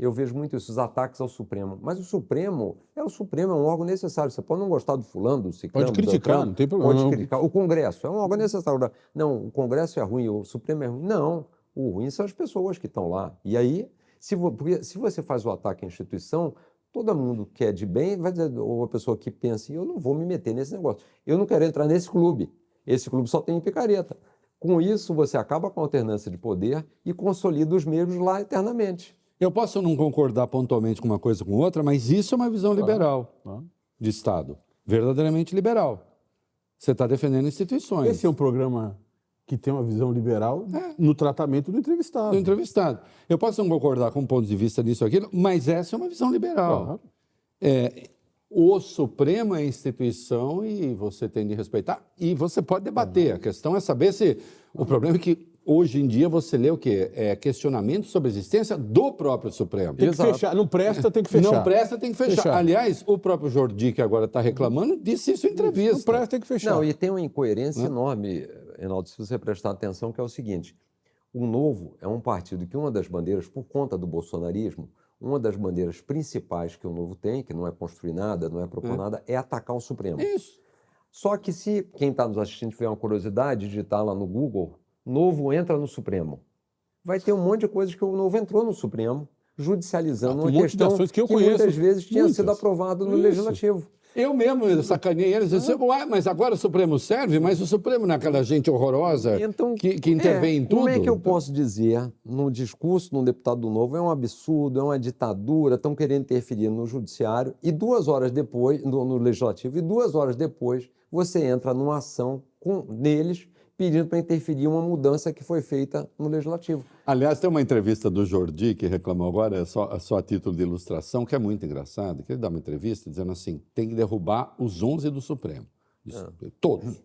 eu vejo muito isso, os ataques ao Supremo. Mas o Supremo, é um órgão necessário. Você pode não gostar do fulano, do ciclano, Pode criticar, não tem problema. Pode criticar. O Congresso é um órgão necessário. Não, o Congresso é ruim, o Supremo é ruim. Não, o ruim são as pessoas que estão lá. E aí, porque se você faz o ataque à instituição, todo mundo que é de bem vai dizer, ou a pessoa que pensa, eu não vou me meter nesse negócio. Eu não quero entrar nesse clube. Esse clube só tem picareta. Com isso, você acaba com a alternância de poder e consolida os mesmos lá eternamente. Eu posso não concordar pontualmente com uma coisa ou com outra, mas isso é uma visão liberal de Estado, verdadeiramente liberal. Você está defendendo instituições. Esse é um programa que tem uma visão liberal no tratamento do entrevistado. Do entrevistado. Eu posso não concordar com um ponto de vista disso ou aquilo, mas essa é uma visão liberal. O Supremo é instituição e você tem de respeitar e você pode debater. A questão é saber se... O problema é que hoje em dia você lê o quê? Questionamento sobre a existência do próprio Supremo. Tem que fechar. Não presta, tem que fechar. Não presta, tem que fechar. Aliás, o próprio Jordi, que agora está reclamando, disse isso em entrevista. Não presta, tem que fechar. Não, e tem uma incoerência enorme, Reinaldo, se você prestar atenção, que é o seguinte. O Novo é um partido que uma das bandeiras, por conta do bolsonarismo, uma das bandeiras principais que o Novo tem, que não é construir nada, não é propor nada, é atacar o Supremo. Isso. Só que se quem está nos assistindo tiver uma curiosidade, digitar lá no Google, Novo entra no Supremo. Vai ter um monte de coisas que o Novo entrou no Supremo, judicializando uma questão que muitas vezes tinha sido aprovada no Legislativo. Eu mesmo sacaneei eles e disse, mas agora o Supremo serve, mas o Supremo não é aquela gente horrorosa que intervém em tudo. Como é que eu posso dizer, no discurso de um deputado do Novo, é um absurdo, é uma ditadura, estão querendo interferir no judiciário, e 2 horas depois, no Legislativo, e 2 horas depois, você entra numa ação neles, pedindo para interferir uma mudança que foi feita no Legislativo. Aliás, tem uma entrevista do Jordi, que reclamou agora, só a título de ilustração, que é muito engraçado, que ele dá uma entrevista dizendo assim, tem que derrubar os 11 do Supremo. Todos.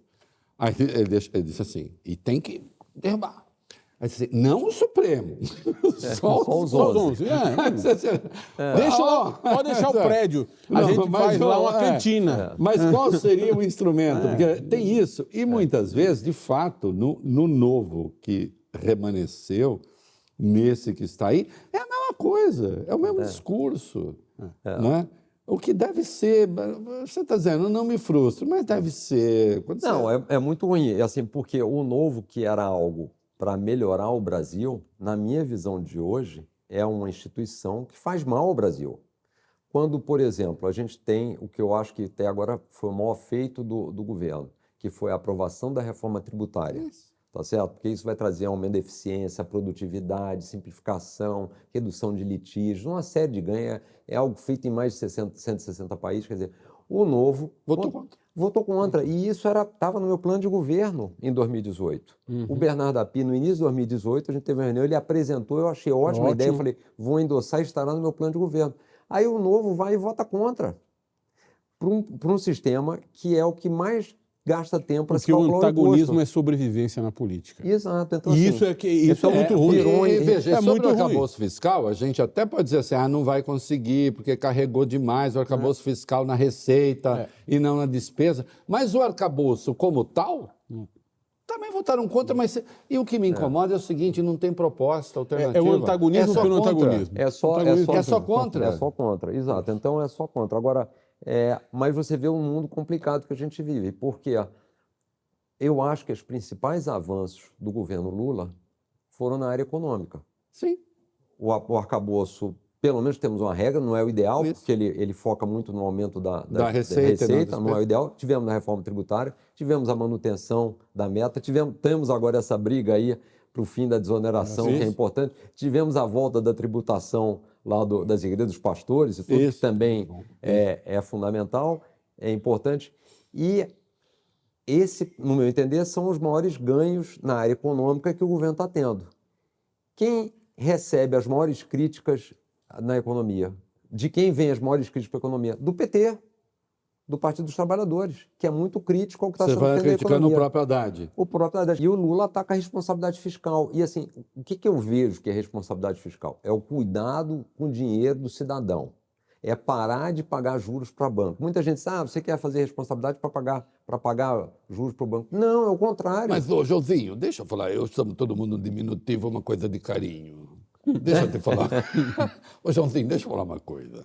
Aí ele disse assim, e tem que derrubar. Aí disse assim, não o Supremo, só os 11. Pode deixar o prédio, a gente faz lá uma cantina. Mas qual seria o instrumento? Porque tem isso. E muitas vezes, de fato, no Novo que remanesceu, nesse que está aí, é a mesma coisa, é o mesmo discurso. Né? O que deve ser, você está dizendo, não me frustro, mas deve ser. É muito ruim, assim, porque o Novo, que era algo para melhorar o Brasil, na minha visão de hoje, é uma instituição que faz mal ao Brasil. Quando, por exemplo, a gente tem o que eu acho que até agora foi o maior feito do governo, que foi a aprovação da reforma tributária. Tá certo? Porque isso vai trazer aumento da eficiência, produtividade, simplificação, redução de litígios, uma série de ganhos. É algo feito em mais de 160 países. Quer dizer, o Novo votou contra. E isso estava no meu plano de governo em 2018. O Bernardo Api, no início de 2018, a gente teve uma reunião, ele apresentou, eu achei ótima a ideia, eu falei, vou endossar e estará no meu plano de governo. Aí o Novo vai e vota contra. Para um sistema que é o que mais gasta tempo para se calcular o imposto. Porque o antagonismo é sobrevivência na política. Exato. Então, e isso é muito ruim. Veja, sobre o arcabouço fiscal, a gente até pode dizer assim, não vai conseguir porque carregou demais o arcabouço fiscal na receita e não na despesa. Mas o arcabouço como tal, também votaram contra, mas... E o que me incomoda é o seguinte, não tem proposta alternativa. É o antagonismo pelo antagonismo. É só contra. É só contra, exato. Então é só contra. Agora... mas você vê um mundo complicado que a gente vive, porque eu acho que os principais avanços do governo Lula foram na área econômica. Sim. O arcabouço, pelo menos temos uma regra, não é o ideal, porque ele foca muito no aumento da receita, não é o ideal. Tivemos a reforma tributária, tivemos a manutenção da meta, temos agora essa briga aí para o fim da desoneração, que é importante. Tivemos a volta da tributação lá das igrejas dos pastores e tudo, que também é fundamental, é importante. E esse, no meu entender, são os maiores ganhos na área econômica que o governo está tendo. Quem recebe as maiores críticas na economia? De quem vem as maiores críticas para a economia? Do PT, do Partido dos Trabalhadores, que é muito crítico ao que está sendo feito na economia. Você vai criticando o próprio Haddad. O próprio Haddad. E o Lula ataca a responsabilidade fiscal. E assim, o que eu vejo que é responsabilidade fiscal? É o cuidado com o dinheiro do cidadão. É parar de pagar juros para banco. Muita gente diz, você quer fazer responsabilidade para pagar juros para o banco. Não, é o contrário. Mas, Joãozinho, deixa eu falar, eu chamo todo mundo diminutivo, uma coisa de carinho. Deixa eu te falar. Ô, Joãozinho, deixa eu falar uma coisa.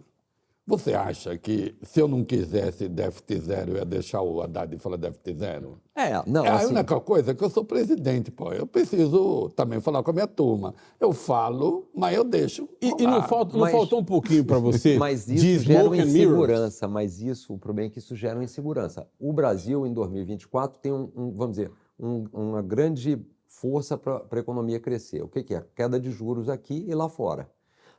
Você acha que se eu não quisesse déficit zero, eu ia deixar o Haddad falar déficit zero? Não, É a assim, única coisa que eu sou presidente, pô. Eu preciso também falar com a minha turma. Eu falo, mas eu deixo. E não, rolar. faltou um pouquinho para você mas de isso gera smoke uma and mirrors? insegurança, o problema é que isso gera uma insegurança. O Brasil, em 2024, tem vamos dizer, uma grande força para a economia crescer. O que é? Queda de juros aqui e lá fora.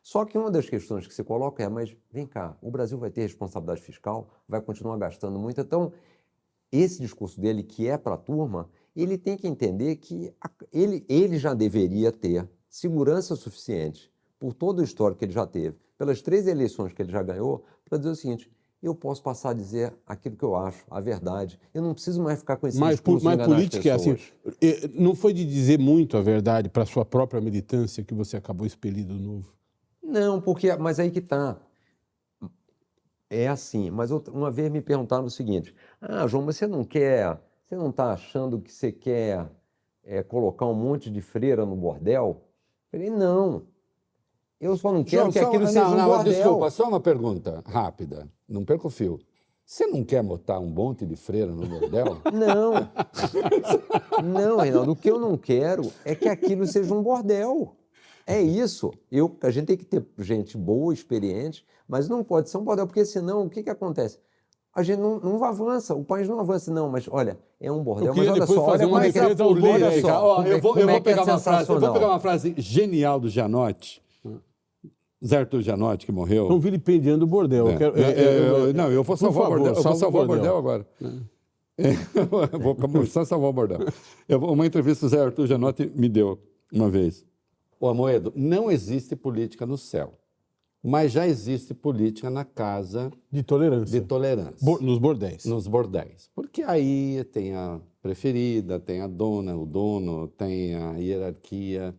Só que uma das questões que se coloca é, mas vem cá, o Brasil vai ter responsabilidade fiscal, vai continuar gastando muito. Então, esse discurso dele, que é para a turma, ele tem que entender que ele já deveria ter segurança suficiente, por todo o histórico que ele já teve, pelas 3 eleições que ele já ganhou, para dizer o seguinte: eu posso passar a dizer aquilo que eu acho, a verdade. Eu não preciso mais ficar com esse discurso de enganar política as é assim. pessoas. Não foi de dizer muito a verdade para a sua própria militância que você acabou expelindo do Novo? Não, mas aí que está. É assim, mas uma vez me perguntaram o seguinte: João, mas você não está achando que você quer colocar um monte de freira no bordel? Eu falei, não, eu só não quero que aquilo seja um bordel. Desculpa, só uma pergunta rápida, não perca o fio. Você não quer botar um monte de freira no bordel? Não, não, Reinaldo, o que eu não quero é que aquilo seja um bordel. É isso. A gente tem que ter gente boa, experiente, mas não pode ser um bordel, porque senão o que acontece? A gente não avança, o país não avança, não, mas olha, é um bordel, mas olha só, olha como é que é, olha só, eu vou pegar uma frase, eu vou pegar sensacional. uma frase genial do Gianotti, Zé Arthur Gianotti, que morreu. Estão vilipendiando o bordel. Não, eu vou salvar o bordel, eu vou salvar o bordel agora. Eu vou começar a salvar o bordel. Uma entrevista que o Zé Arthur Gianotti me deu uma vez. Ô, Amoedo, não existe política no céu, mas já existe política na casa de tolerância. Nos bordéis. Nos bordéis. Porque aí tem a preferida, tem a dona, o dono, tem a hierarquia.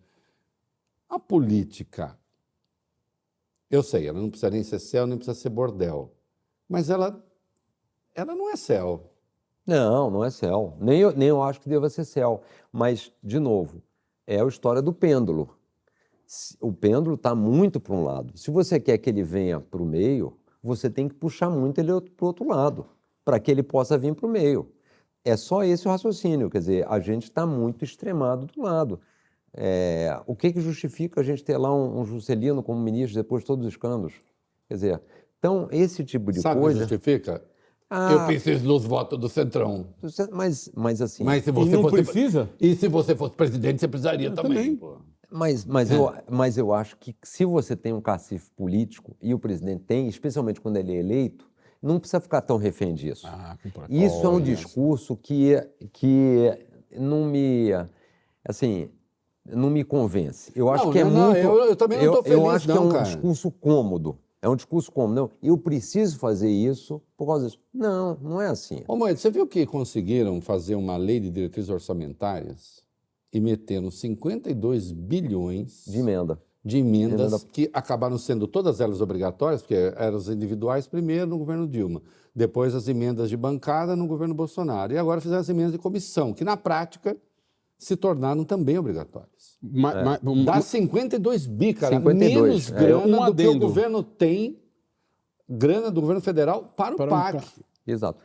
A política, eu sei, ela não precisa nem ser céu, nem precisa ser bordel, mas ela não é céu. Não é céu. Nem eu acho que deva ser céu. Mas, de novo, é a história do pêndulo. O pêndulo está muito para um lado. Se você quer que ele venha para o meio, você tem que puxar muito ele para o outro lado, para que ele possa vir para o meio. É só esse o raciocínio. Quer dizer, a gente está muito extremado do lado. O que justifica a gente ter lá um Juscelino como ministro depois de todos os escândalos? Quer dizer, então, esse tipo de Sabe coisa... Sabe o que justifica? Eu preciso dos votos do Centrão. Mas assim... Mas se você precisa? E se você fosse presidente, você precisaria também. Pô. Mas eu acho que se você tem um cacife político, e o presidente tem, especialmente quando ele é eleito, não precisa ficar tão refém disso. Isso é um discurso que não me convence. Eu acho que é muito... Eu também não estou feliz, eu acho que é um cara. discurso cômodo. É um discurso cômodo. Não, eu preciso fazer isso por causa disso. Não é assim. Ô, Moedo, você viu que conseguiram fazer uma lei de diretrizes orçamentárias e meteram 52 bilhões de emenda. De emendas que acabaram sendo todas elas obrigatórias, porque eram as individuais primeiro no governo Dilma, depois as emendas de bancada no governo Bolsonaro, e agora fizeram as emendas de comissão, que na prática se tornaram também obrigatórias. Dá 52 bi, cara, 52, menos grana do que o governo tem, grana do governo federal para o PAC. Exato.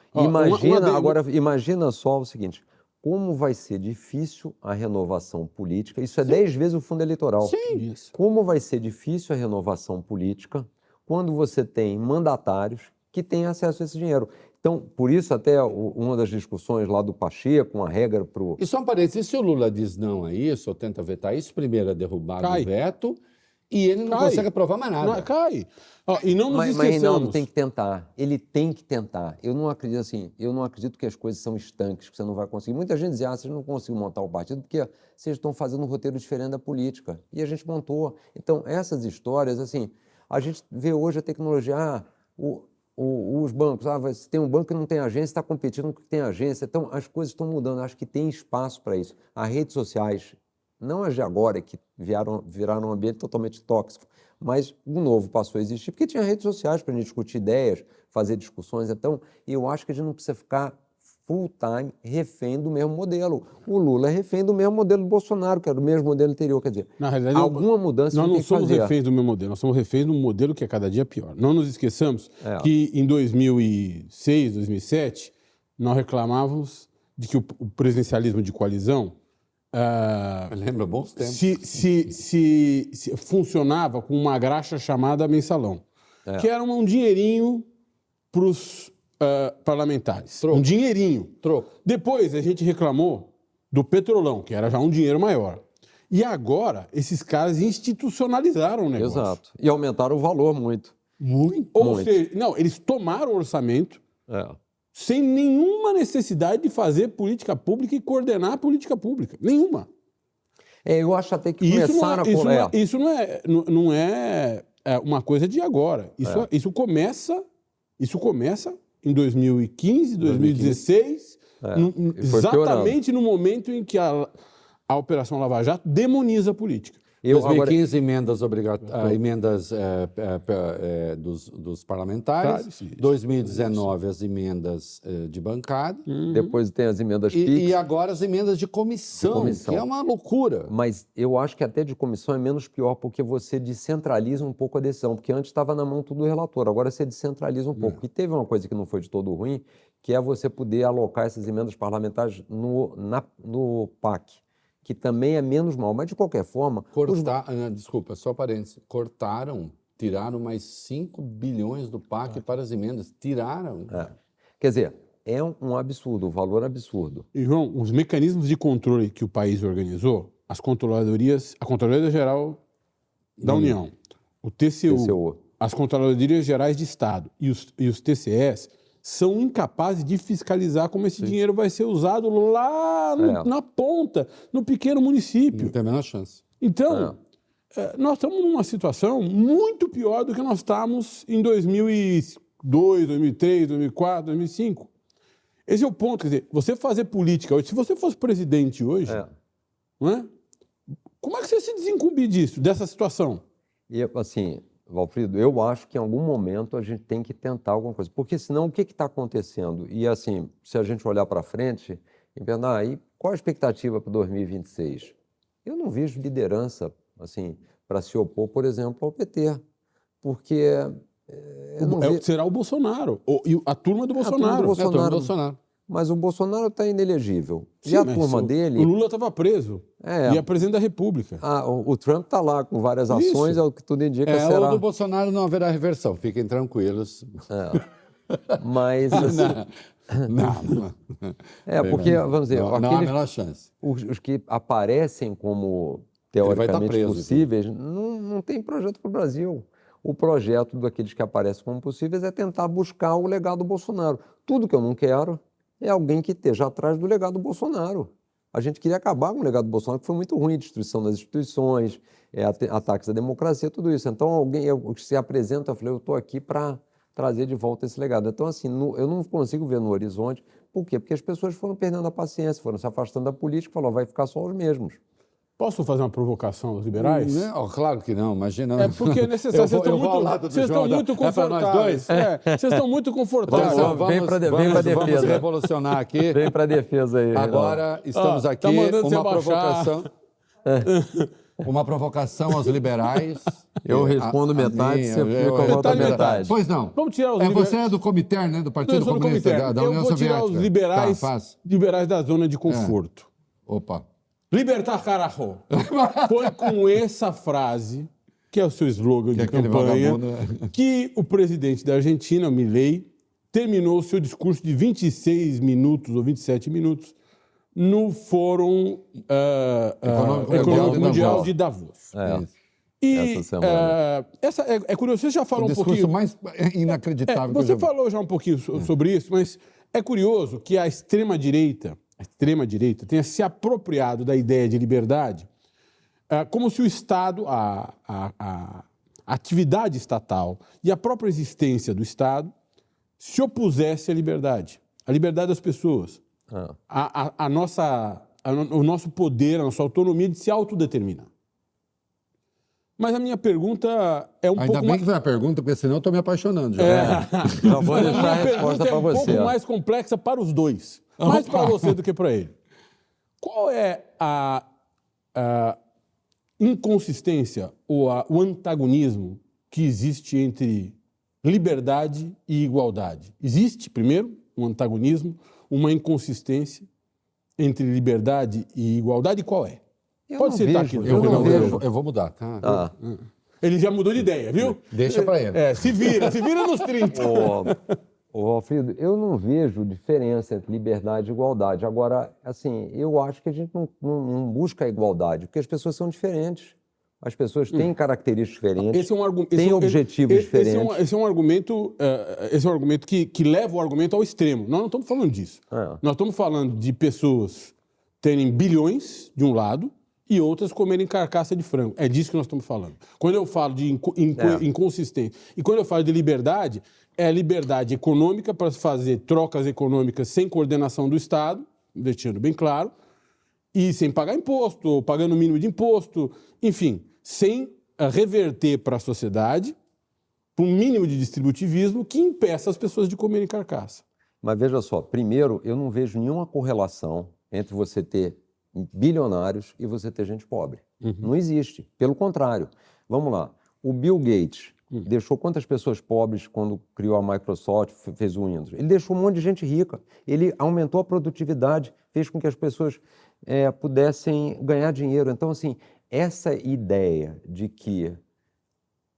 Imagina só o seguinte... Como vai ser difícil a renovação política? Isso é 10 vezes o fundo eleitoral. Sim. Isso. Como vai ser difícil a renovação política quando você tem mandatários que têm acesso a esse dinheiro? Então, por isso, até uma das discussões lá do Pacheco, uma regra para o... E só um parênteses, se o Lula diz não a isso, ou tenta vetar isso, primeiro é derrubado o veto, e ele não consegue aprovar mais nada. Cai. E não nos esqueçamos. Mas Reinaldo tem que tentar. Ele tem que tentar. Eu não acredito que as coisas são estanques, que você não vai conseguir. Muita gente diz, vocês não conseguiram montar o partido porque vocês estão fazendo um roteiro diferente da política. E a gente montou. Então, essas histórias, assim, a gente vê hoje a tecnologia, os bancos, você tem um banco que não tem agência, está competindo com o que tem agência. Então, as coisas estão mudando. Acho que tem espaço para isso. As redes sociais, não as de agora, que viraram um ambiente totalmente tóxico, mas o novo passou a existir, porque tinha redes sociais para a gente discutir ideias, fazer discussões. Então, eu acho que a gente não precisa ficar full time refém do mesmo modelo. O Lula é refém do mesmo modelo do Bolsonaro, que era do mesmo modelo anterior. Quer dizer, Na realidade, alguma mudança nós tem não que somos fazer. reféns do meu modelo, nós somos reféns de um modelo que é cada dia pior. Não nos esqueçamos que em 2006, 2007, nós reclamávamos de que o presidencialismo de coalizão Lembra bons tempos. se funcionava com uma graxa chamada mensalão, que era um dinheirinho para os parlamentares. Troco. Um dinheirinho. Troco. Depois a gente reclamou do Petrolão, que era já um dinheiro maior. E agora esses caras institucionalizaram o negócio. Exato. E aumentaram o valor muito. Muito. Ou Muito. seja, não, eles tomaram o orçamento É. sem nenhuma necessidade de fazer política pública e coordenar a política pública. Nenhuma. Eu acho até que E começaram isso não é uma coisa de agora. Isso começa em 2015, 2016, E foi exatamente no momento em que a Operação Lava Jato demoniza a política. 2015, emendas dos parlamentares. Isso. 2019, as emendas de bancada. Depois tem as emendas PIX. E agora as emendas de comissão, que é uma loucura. Mas eu acho que até de comissão é menos pior, porque você descentraliza um pouco a decisão, porque antes estava na mão tudo do relator, agora você descentraliza um pouco. E teve uma coisa que não foi de todo ruim, que é você poder alocar essas emendas parlamentares no PAC, que também é menos mal, mas de qualquer forma... Desculpa, só parênteses. Tiraram mais 5 bilhões do PAC para as emendas. Tiraram. Quer dizer, é um absurdo, um valor absurdo. E, João, os mecanismos de controle que o país organizou, a Controladoria Geral da União, o TCU, as Controladorias Gerais de Estado e os TCEs são incapazes de fiscalizar como esse dinheiro vai ser usado lá na ponta, no pequeno município. Não tem a menor chance. Então, nós estamos numa situação muito pior do que nós estávamos em 2002, 2003, 2004, 2005. Esse é o ponto. Quer dizer, você fazer política hoje, se você fosse presidente hoje, não é? Como é que você se desincumbir disso, dessa situação? E, assim, Valfrido, eu acho que em algum momento a gente tem que tentar alguma coisa. Porque senão, o que está acontecendo? E, assim, se a gente olhar para frente e pensar, e qual a expectativa para 2026? Eu não vejo liderança, assim, para se opor, por exemplo, ao PT. Porque... será o Bolsonaro, e a turma do Bolsonaro. A turma do Bolsonaro. Mas o Bolsonaro está inelegível. Sim, e a turma dele... O Lula estava preso. E é presidente da República. O Trump está lá com várias ações, é o que tudo indica. Será... O do Bolsonaro não haverá reversão, fiquem tranquilos. Mas... Assim, não. Porque, vamos dizer... Não há a menor chance. Os que aparecem como teoricamente possíveis, não tem projeto para o Brasil. O projeto daqueles que aparecem como possíveis é tentar buscar o legado do Bolsonaro. Tudo que eu não quero é alguém que esteja atrás do legado do Bolsonaro. A gente queria acabar com o legado do Bolsonaro, que foi muito ruim, destruição das instituições, ataques à democracia, tudo isso. Então, alguém que se apresenta, eu falei, eu estou aqui para trazer de volta esse legado. Então, assim, eu não consigo ver no horizonte. Por quê? Porque as pessoas foram perdendo a paciência, foram se afastando da política, falou, vai ficar só os mesmos. Posso fazer uma provocação aos liberais? Claro que não, imagina. É porque é necessário. Vocês estão muito confortáveis. Vocês estão muito confortáveis. Vem para defesa. Vamos revolucionar aqui. Vem para defesa aí. Agora estamos aqui. Uma provocação. Uma provocação aos liberais. Eu respondo metade, você fica com a outra metade. Pois não. Vamos tirar os liberais. Você é do Comitê, né? Do Partido Comunista da União Soviética. Eu vou tirar os liberais da zona de conforto. Opa. Libertar carajo. Foi com essa frase, que é o seu slogan de campanha, que o presidente da Argentina, Milei, terminou o seu discurso de 26 minutos ou 27 minutos no Fórum Econômico Mundial de Davos. Essa semana. É curioso, você já falou um pouquinho... O discurso mais inacreditável. Você falou já um pouquinho sobre isso, mas é curioso que a extrema-direita tenha se apropriado da ideia de liberdade como se o Estado, a atividade estatal e a própria existência do Estado se opusesse à liberdade das pessoas, o nosso poder, a nossa autonomia de se autodeterminar. Mas a minha pergunta é um pouco mais... Ainda bem que foi a pergunta, porque senão eu estou me apaixonando já. Já vou deixar a resposta para você. É um pouco mais complexa para os dois. Mais para você do que para ele. Qual é a inconsistência ou o antagonismo que existe entre liberdade e igualdade? Existe, primeiro, um antagonismo, uma inconsistência entre liberdade e igualdade? Qual é? Pode citar aqui. Eu vou mudar, tá? Ah, Ele já mudou de ideia, viu? Deixa para ele. Se vira nos 30. ô, Alfredo, eu não vejo diferença entre liberdade e igualdade. Agora, assim, eu acho que a gente não busca a igualdade, porque as pessoas são diferentes. As pessoas têm características diferentes, Esse é um argumento, têm objetivos diferentes. Esse é um argumento que leva o argumento ao extremo. Nós não estamos falando disso. Nós estamos falando de pessoas terem bilhões de um lado e outras comerem carcaça de frango. É disso que nós estamos falando. Quando eu falo de inconsistência e quando eu falo de liberdade, é a liberdade econômica para fazer trocas econômicas sem coordenação do Estado, deixando bem claro, e sem pagar imposto, ou pagando o mínimo de imposto, enfim, sem reverter para a sociedade para um mínimo de distributivismo que impeça as pessoas de comerem carcaça. Mas veja só, primeiro, eu não vejo nenhuma correlação entre você ter bilionários e você ter gente pobre. Não existe. Pelo contrário. Vamos lá. O Bill Gates deixou quantas pessoas pobres quando criou a Microsoft, fez o Windows? Ele deixou um monte de gente rica. Ele aumentou a produtividade, fez com que as pessoas pudessem ganhar dinheiro. Então, assim, essa ideia de que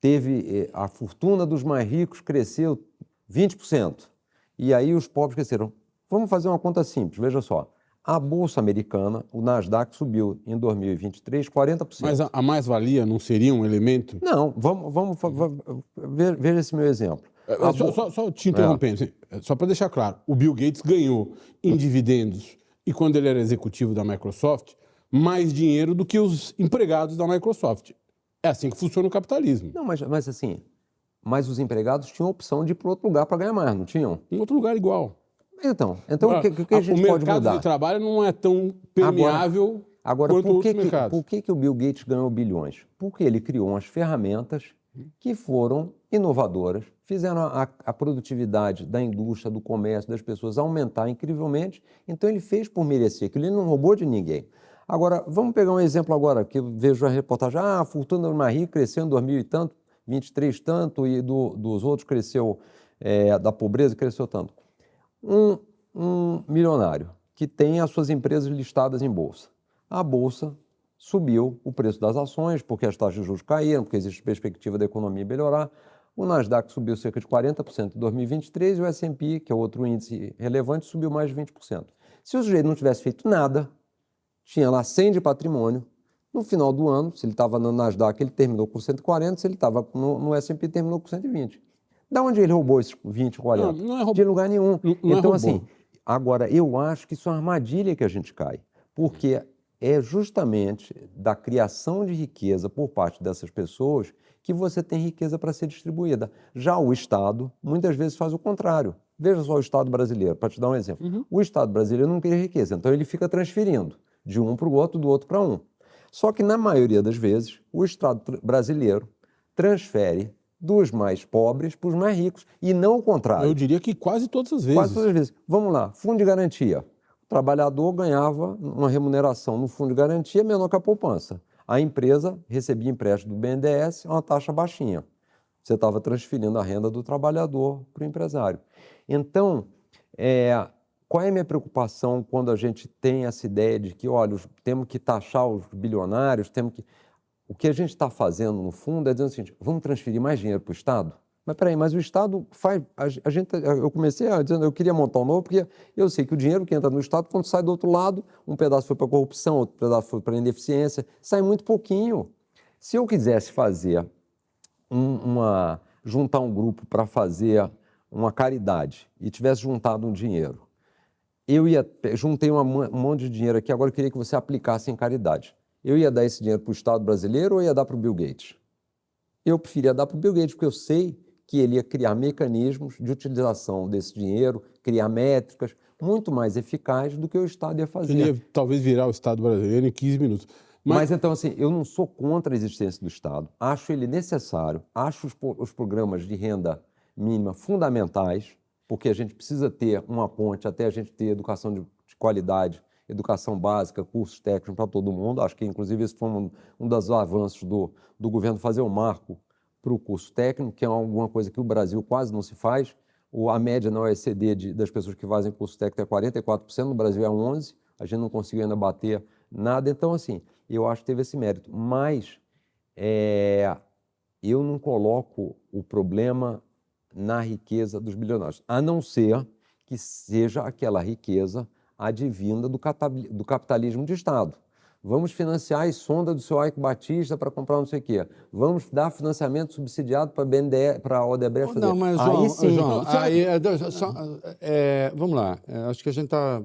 teve a fortuna dos mais ricos cresceu 20%, e aí os pobres cresceram. Vamos fazer uma conta simples, veja só. A Bolsa Americana, o Nasdaq, subiu em 2023 40%. Mas a mais-valia não seria um elemento? Não, vamos veja esse meu exemplo. Só te interrompendo, só para deixar claro, o Bill Gates ganhou em dividendos e quando ele era executivo da Microsoft, mais dinheiro do que os empregados da Microsoft. É assim que funciona o capitalismo. Não, mas assim, os empregados tinham a opção de ir para outro lugar para ganhar mais, não tinham? Em outro lugar igual. Então o que a gente pode mudar? O mercado de trabalho não é tão permeável quanto outros mercados. Por que o Bill Gates ganhou bilhões? Porque ele criou umas ferramentas que foram inovadoras, fizeram a produtividade da indústria, do comércio, das pessoas aumentar incrivelmente. Então ele fez por merecer aquilo, ele não roubou de ninguém. Agora, vamos pegar um exemplo agora, que eu vejo a reportagem, a fortuna do mais rico cresceu em 2000 e tanto, 23 tanto, e dos outros cresceu, da pobreza cresceu tanto. Um milionário que tem as suas empresas listadas em bolsa. A bolsa subiu o preço das ações, porque as taxas de juros caíram, porque existe perspectiva da economia melhorar. O Nasdaq subiu cerca de 40% em 2023 e o S&P, que é outro índice relevante, subiu mais de 20%. Se o sujeito não tivesse feito nada, tinha lá 100 de patrimônio, no final do ano, se ele estava no Nasdaq, ele terminou com 140, se ele estava no S&P, terminou com 120. Da onde ele roubou esses 20, 40? Não é roubo. De lugar nenhum. Não então, é assim, agora, eu acho que isso é uma armadilha que a gente cai, porque é justamente da criação de riqueza por parte dessas pessoas que você tem riqueza para ser distribuída. Já o Estado, muitas vezes, faz o contrário. Veja só o Estado brasileiro, para te dar um exemplo. O Estado brasileiro não cria riqueza, então ele fica transferindo de um para o outro, do outro para um. Só que, na maioria das vezes, o Estado brasileiro transfere dos mais pobres para os mais ricos, e não o contrário. Eu diria que quase todas as vezes. Quase todas as vezes. Vamos lá, fundo de garantia. O trabalhador ganhava uma remuneração no fundo de garantia menor que a poupança. A empresa recebia empréstimo do BNDES a uma taxa baixinha. Você estava transferindo a renda do trabalhador para o empresário. Então, qual é a minha preocupação quando a gente tem essa ideia de que, olha, temos que taxar os bilionários, o que a gente está fazendo, no fundo, é dizendo o seguinte, vamos transferir mais dinheiro para o Estado? Mas peraí, mas o Estado faz... eu comecei dizendo, eu queria montar um novo, porque eu sei que o dinheiro que entra no Estado, quando sai do outro lado, um pedaço foi para a corrupção, outro pedaço foi para a ineficiência, sai muito pouquinho. Se eu quisesse fazer juntar um grupo para fazer uma caridade e tivesse juntado um dinheiro, juntei um monte de dinheiro aqui, agora eu queria que você aplicasse em caridade. Eu ia dar esse dinheiro para o Estado brasileiro ou ia dar para o Bill Gates? Eu preferia dar para o Bill Gates, porque eu sei que ele ia criar mecanismos de utilização desse dinheiro, criar métricas muito mais eficazes do que o Estado ia fazer. Ele ia talvez virar o Estado brasileiro em 15 minutos. Mas então, assim, eu não sou contra a existência do Estado, acho ele necessário, acho os programas de renda mínima fundamentais, porque a gente precisa ter uma ponte até a gente ter educação de de qualidade, educação básica, cursos técnicos para todo mundo. Acho que, inclusive, esse foi um dos avanços do governo, fazer um marco para o curso técnico, que é alguma coisa que o Brasil quase não se faz. A média na OECD das pessoas que fazem curso técnico é 44%, no Brasil é 11%, a gente não conseguiu ainda bater nada. Então, assim, eu acho que teve esse mérito. Mas eu não coloco o problema na riqueza dos bilionários, a não ser que seja aquela riqueza advinda do capitalismo de Estado. Vamos financiar as sondas do seu Eike Batista para comprar não sei o quê. Vamos dar financiamento subsidiado para a BNDES, para a Odebrecht fazer. Não, mas, Aí sim. João, vamos lá. Acho que a gente está...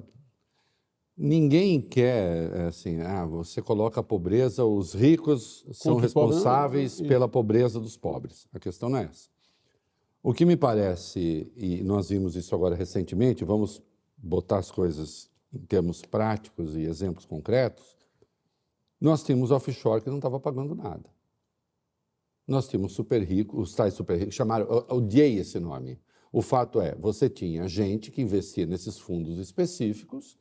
Ninguém quer, assim, você coloca a pobreza, os ricos são responsáveis pela pobreza dos pobres. A questão não é essa. O que me parece, e nós vimos isso agora recentemente, vamos botar as coisas em termos práticos e exemplos concretos, nós tínhamos offshore que não estava pagando nada. Nós tínhamos super ricos, os tais super ricos, chamaram, eu odiei esse nome. O fato é, você tinha gente que investia nesses fundos específicos.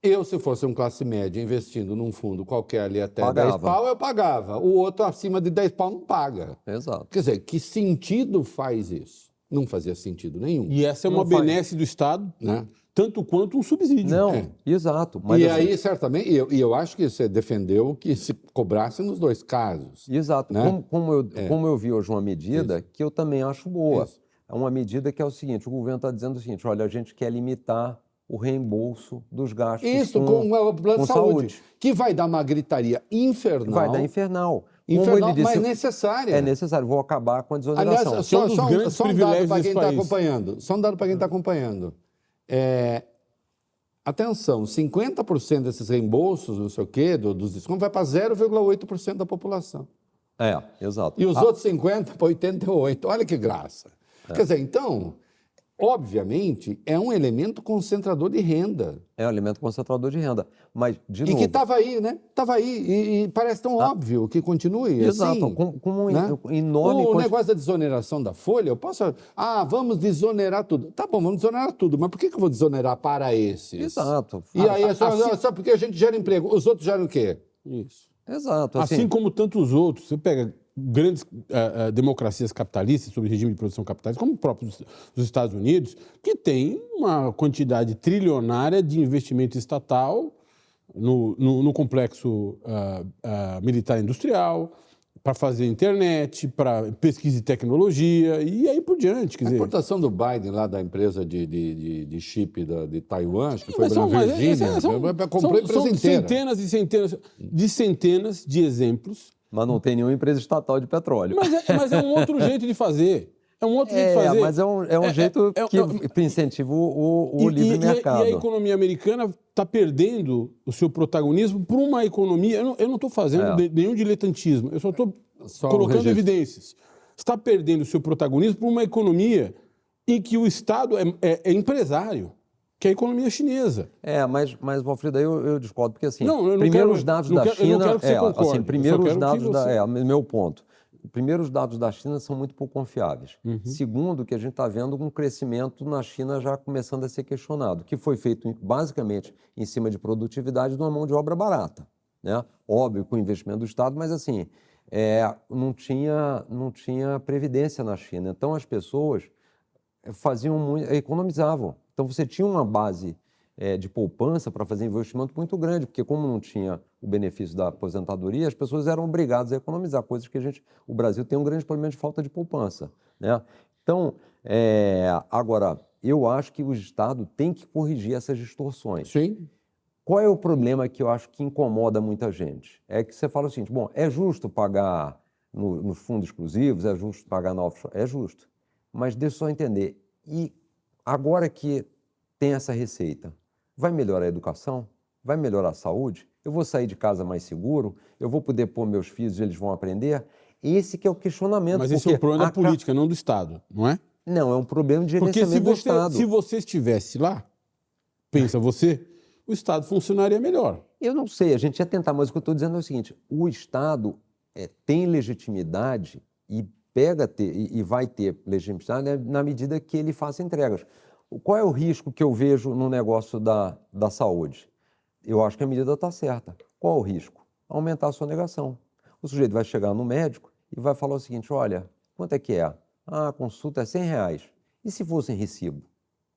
Eu, se fosse um classe média investindo num fundo qualquer ali até Pagava. 10 pau, eu pagava. O outro acima de 10 pau não paga. Exato. Quer dizer, que sentido faz isso? Não fazia sentido nenhum. E essa é uma benesse do Estado, né? Tanto quanto um subsídio. Não, exato. Mas E assim, aí, certamente, eu acho que você defendeu que se cobrasse nos dois casos. exato. Né? Como eu vi hoje uma medida que eu também acho boa. Isso. É uma medida que é o seguinte, o governo está dizendo o seguinte, olha, a gente quer limitar o reembolso dos gastos Isso, com o plano com de saúde, que vai dar uma gritaria infernal. Vai dar infernal. Infernal, Como ele disse, mas necessária. É necessário, vou acabar com a desoneração. Aliás, Esse é um dos grandes só um dado privilégios para quem desse está país. acompanhando. Só um dado para quem está acompanhando. Atenção, 50% desses reembolsos, não sei o quê, dos descontos, vai para 0,8% da população. Exato. E os outros 50% para 88%. Olha que graça. Quer dizer, então, obviamente, é um elemento concentrador de renda. É um elemento concentrador de renda. Mas, de E novo... que estava aí, né? Estava aí. E parece tão óbvio que continue Exato. assim. Com né? enorme... O negócio da desoneração da folha, eu posso... vamos desonerar tudo. Tá bom, vamos desonerar tudo. Mas por que eu vou desonerar para esses? Exato. E aí é só porque a gente gera emprego. Os outros geram o quê? Isso. Exato. Assim como tantos outros. Você pega grandes democracias capitalistas, sobre regime de produção capitalista, como o próprio dos Estados Unidos, que tem uma quantidade trilionária de investimento estatal no complexo militar industrial, para fazer internet, para pesquisa e tecnologia, e aí por diante. Quer A dizer, importação do Biden lá da empresa de chip de Taiwan, acho que foi mas na Virgínia, comprou a empresa são inteira. centenas e centenas de exemplos. Mas não tem nenhuma empresa estatal de petróleo. Mas é um outro jeito de fazer. É um outro jeito de fazer. Mas é um jeito que incentiva o livre mercado. E a economia americana está perdendo o seu protagonismo por uma economia... Eu não estou fazendo nenhum diletantismo, eu só estou colocando evidências. Está perdendo o seu protagonismo por uma economia em que o Estado é empresário, que é a economia chinesa. Mas Valfrido, aí eu discordo, porque assim, Não, eu não primeiro quero- os dados não da quero- eu não China, quero que você concorde, assim, eu primeiro só os quero que dados você- meu ponto. Primeiro, os dados da China são muito pouco confiáveis. Segundo, que a gente está vendo um crescimento na China já começando a ser questionado, que foi feito basicamente em cima de produtividade de uma mão de obra barata, né? Óbvio, com o investimento do Estado, mas assim, não tinha previdência na China. Então, as pessoas economizavam. Então, você tinha uma base de poupança para fazer investimento muito grande, porque como não tinha o benefício da aposentadoria, as pessoas eram obrigadas a economizar, coisas que o Brasil tem um grande problema de falta de poupança, né? Então, agora, eu acho que o Estado tem que corrigir essas distorções. Sim. Qual é o problema que eu acho que incomoda muita gente? É que você fala o seguinte, bom, é justo pagar nos fundos exclusivos, é justo pagar na offshore? É justo, mas deixa eu só entender, e agora que tem essa receita, vai melhorar a educação? Vai melhorar a saúde? Eu vou sair de casa mais seguro? Eu vou poder pôr meus filhos e eles vão aprender? Esse que é o questionamento. Mas esse é um problema da política, não do Estado, não é? Não, é um problema de Porque gerenciamento do Estado. se você estivesse lá, pensa você, o Estado funcionaria melhor. Eu não sei, a gente ia tentar, mas o que eu estou dizendo é o seguinte, o Estado tem legitimidade e vai ter legitimidade na medida que ele faça entregas. Qual é o risco que eu vejo no negócio da saúde? Eu acho que a medida está certa. Qual é o risco? Aumentar a sonegação. O sujeito vai chegar no médico e vai falar o seguinte, olha, quanto é que é? Ah, a consulta é R$100. E se fosse em recibo?